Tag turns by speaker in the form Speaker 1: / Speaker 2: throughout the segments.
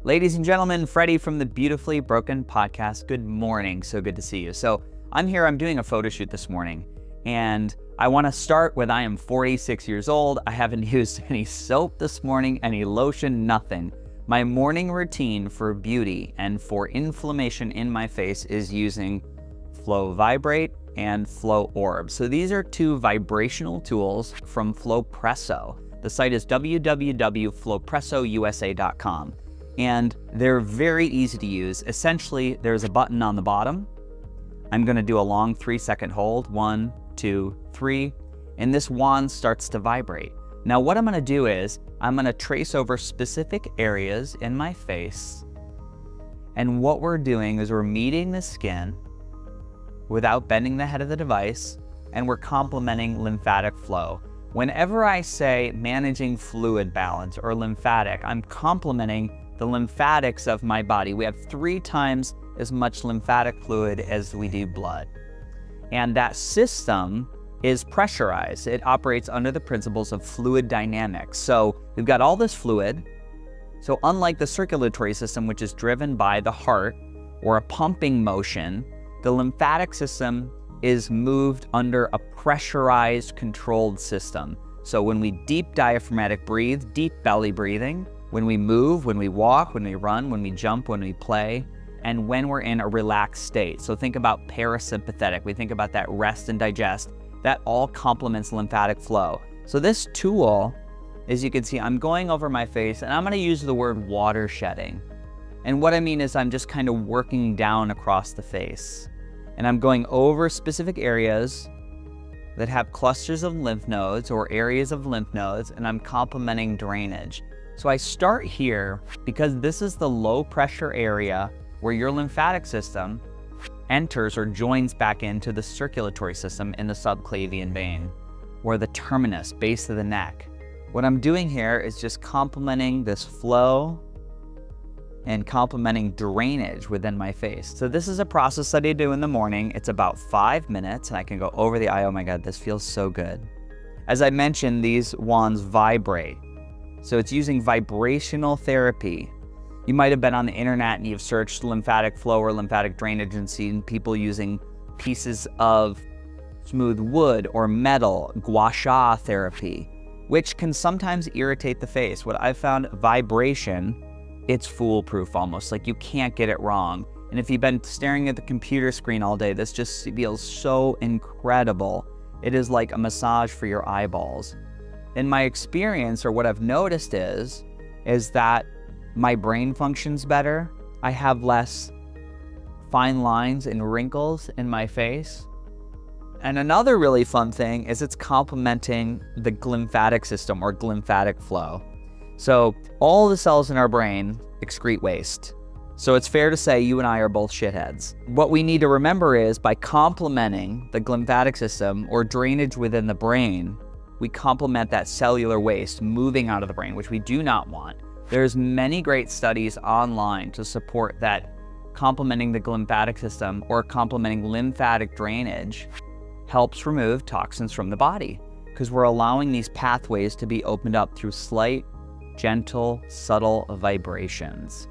Speaker 1: Ladies and gentlemen, Freddie from the Beautifully Broken podcast. Good morning. So good to see you. So I'm doing a photo shoot this morning, and I want to start with I am 46 years old. I haven't used any soap this morning, any lotion, nothing. My morning routine for beauty and for inflammation in my face is using Vibrate and Flow Orb. So these are two vibrational tools from Flowpresso. The site is www.flowpressousa.com. And they're very easy to use. Essentially, there's a button on the bottom. I'm gonna do a long 3-second hold, 1, 2, 3, and this wand starts to vibrate. Now what I'm gonna do is, I'm gonna trace over specific areas in my face, and what we're doing is we're meeting the skin without bending the head of the device, and we're complementing lymphatic flow. Whenever I say managing fluid balance or lymphatic, I'm complementing the lymphatics of my body. We have 3 times as much lymphatic fluid as we do blood. And that system is pressurized. It operates under the principles of fluid dynamics. So we've got all this fluid. So unlike the circulatory system, which is driven by the heart or a pumping motion, the lymphatic system is moved under a pressurized, controlled system. So when we deep diaphragmatic breathe, deep belly breathing, when we move, when we walk, when we run, when we jump, when we play, and when we're in a relaxed state. So think about parasympathetic. We think about that rest and digest. That all complements lymphatic flow. So this tool, as you can see, I'm going over my face, and I'm gonna use the word water shedding. And what I mean is I'm just kind of working down across the face. And I'm going over specific areas that have clusters of lymph nodes or areas of lymph nodes, and I'm complementing drainage. So I start here because this is the low pressure area where your lymphatic system enters or joins back into the circulatory system in the subclavian vein, or the terminus, base of the neck. What I'm doing here is just complementing this flow and complementing drainage within my face. So this is a process that I do in the morning. It's about 5 minutes, and I can go over the eye. Oh my God, this feels so good. As I mentioned, these wands vibrate. So it's using vibrational therapy. You might have been on the internet and you've searched lymphatic flow or lymphatic drainage and seen people using pieces of smooth wood or metal, gua sha therapy, which can sometimes irritate the face. What I've found, vibration, it's foolproof almost, like you can't get it wrong. And if you've been staring at the computer screen all day, this just feels so incredible. It is like a massage for your eyeballs. In my experience, or what I've noticed is that my brain functions better. I have less fine lines and wrinkles in my face. And another really fun thing is it's complementing the lymphatic system or lymphatic flow. So all the cells in our brain excrete waste. So it's fair to say you and I are both shitheads. What we need to remember is by complementing the lymphatic system or drainage within the brain, we complement that cellular waste moving out of the brain, which we do not want. There's many great studies online to support that complementing the lymphatic system or complementing lymphatic drainage helps remove toxins from the body, because we're allowing these pathways to be opened up through slight, gentle, subtle vibrations.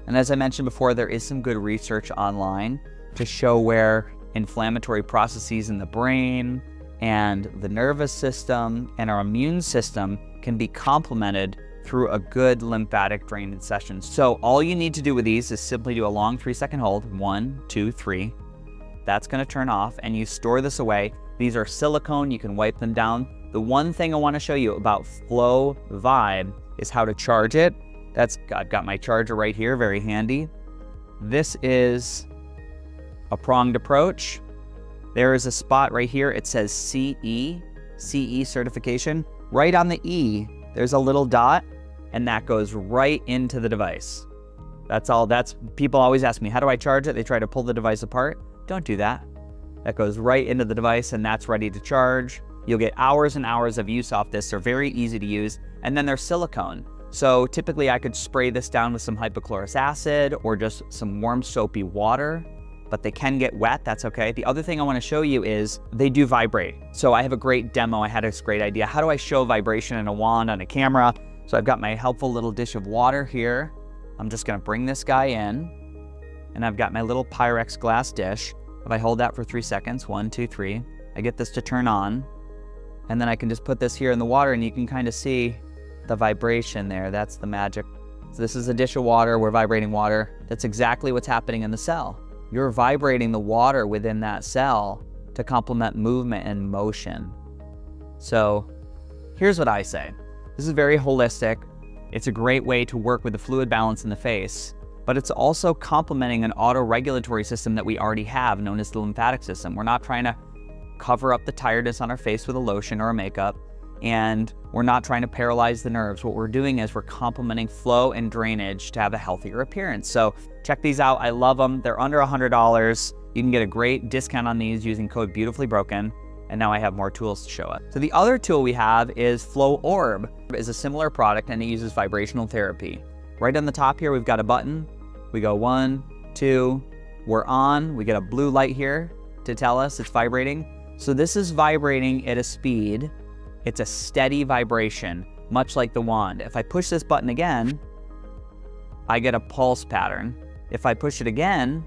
Speaker 1: And as I mentioned before, there is some good research online to show where inflammatory processes in the brain and the nervous system and our immune system can be complemented through a good lymphatic drainage session. So all you need to do with these is simply do a long 3-second hold, 1, 2, 3. That's gonna turn off, and you store this away. These are silicone, you can wipe them down. The one thing I wanna show you about Flow Vibe is how to charge it. I've got my charger right here, very handy. This is a pronged approach. There is a spot right here, it says CE certification. Right on the E, there's a little dot, and that goes right into the device. That's all. People always ask me, how do I charge it? They try to pull the device apart. Don't do that. That goes right into the device, and that's ready to charge. You'll get hours and hours of use off this. They're very easy to use, and then they're silicone. So typically I could spray this down with some hypochlorous acid or just some warm soapy water, but they can get wet, that's okay. The other thing I wanna show you is they do vibrate. So I have a great demo, I had this great idea. How do I show vibration in a wand on a camera? So I've got my helpful little dish of water here, I'm just gonna bring this guy in, and I've got my little Pyrex glass dish. If I hold that for 3 seconds, 1, 2, 3, I get this to turn on, and then I can just put this here in the water, and you can kind of see the vibration there. That's the magic. So this is a dish of water, we're vibrating water. That's exactly what's happening in the cell. You're vibrating the water within that cell to complement movement and motion. So here's what I say. This is very holistic. It's a great way to work with the fluid balance in the face, but it's also complementing an auto-regulatory system that we already have, known as the lymphatic system. We're not trying to cover up the tiredness on our face with a lotion or a makeup, and we're not trying to paralyze the nerves. What we're doing is we're complementing flow and drainage to have a healthier appearance. So check these out. I love them. They're under $100. You can get a great discount on these using code BEAUTIFULLYBROKEN. And now I have more tools to show it. So the other tool we have is Flow Orb. It's a similar product, and it uses vibrational therapy. Right on the top here, we've got a button. We go 1, 2, we're on. We get a blue light here to tell us it's vibrating. So this is vibrating at a speed. It's a steady vibration, much like the wand. If I push this button again, I get a pulse pattern. If I push it again,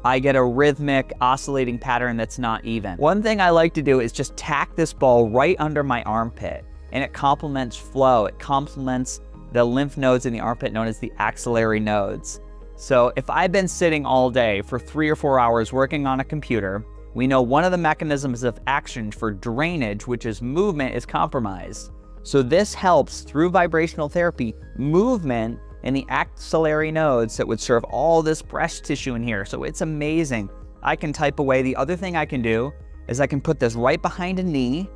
Speaker 1: I get a rhythmic oscillating pattern that's not even. One thing I like to do is just tack this ball right under my armpit, and it complements flow. It complements the lymph nodes in the armpit known as the axillary nodes. So if I've been sitting all day for 3 or 4 hours working on a computer, we know one of the mechanisms of action for drainage, which is movement, is compromised. So this helps through vibrational therapy, movement in the axillary nodes that would serve all this breast tissue in here. So it's amazing. I can type away. The other thing I can do is I can put this right behind a knee.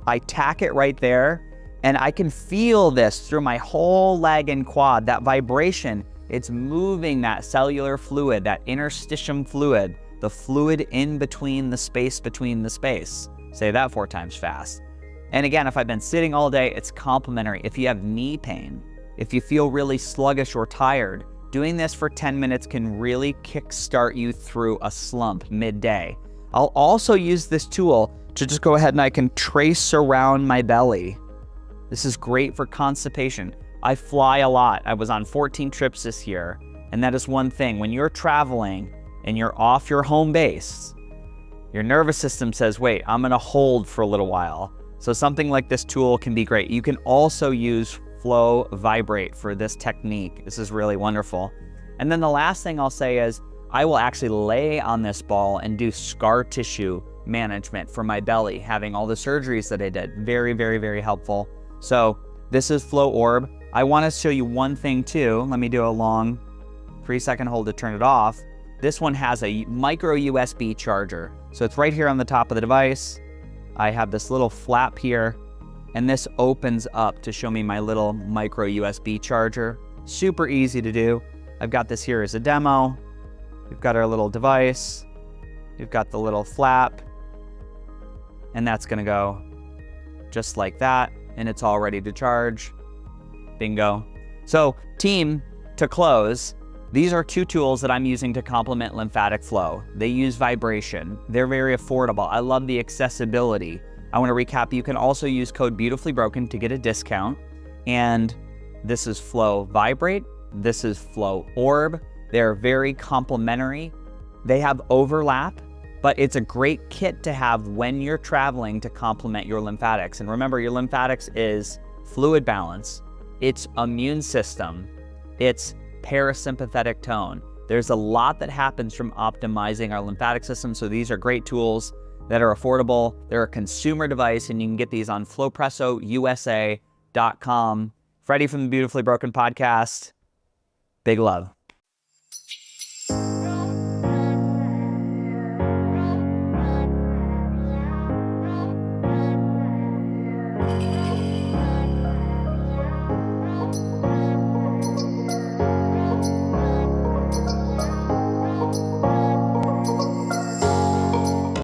Speaker 1: I tack it right there, and I can feel this through my whole leg and quad, that vibration. It's moving that cellular fluid, that interstitium fluid, the fluid in between the space between the space. Say that 4 times fast. And again, if I've been sitting all day, it's complementary. If you have knee pain, if you feel really sluggish or tired, doing this for 10 minutes can really kickstart you through a slump midday. I'll also use this tool to just go ahead and I can trace around my belly. This is great for constipation. I fly a lot. I was on 14 trips this year, and that is one thing. When you're traveling and you're off your home base, your nervous system says, wait, I'm gonna hold for a little while. So something like this tool can be great. You can also use Flow Vibrate for this technique. This is really wonderful. And then the last thing I'll say is I will actually lay on this ball and do scar tissue management for my belly, having all the surgeries that I did. Very, very, very helpful. So this is Flow Orb. I want to show you one thing too. Let me do a long 3-second hold to turn it off. This one has a micro USB charger. So it's right here on the top of the device. I have this little flap here, and this opens up to show me my little micro USB charger. Super easy to do. I've got this here as a demo. We've got our little device. We've got the little flap, and that's gonna go just like that, and it's all ready to charge. Bingo. So team, to close, these are 2 tools that I'm using to complement lymphatic flow. They use vibration. They're very affordable. I love the accessibility. I want to recap, you can also use code BEAUTIFULLYBROKEN to get a discount. And this is Flow Vibrate. This is Flow Orb. They're very complementary. They have overlap, but it's a great kit to have when you're traveling to complement your lymphatics. And remember, your lymphatics is fluid balance, it's immune system, it's parasympathetic tone. There's a lot that happens from optimizing our lymphatic system. So these are great tools that are affordable. They're a consumer device, and you can get these on FlowPressoUSA.com. Freddie from the Beautifully Broken podcast. Big love.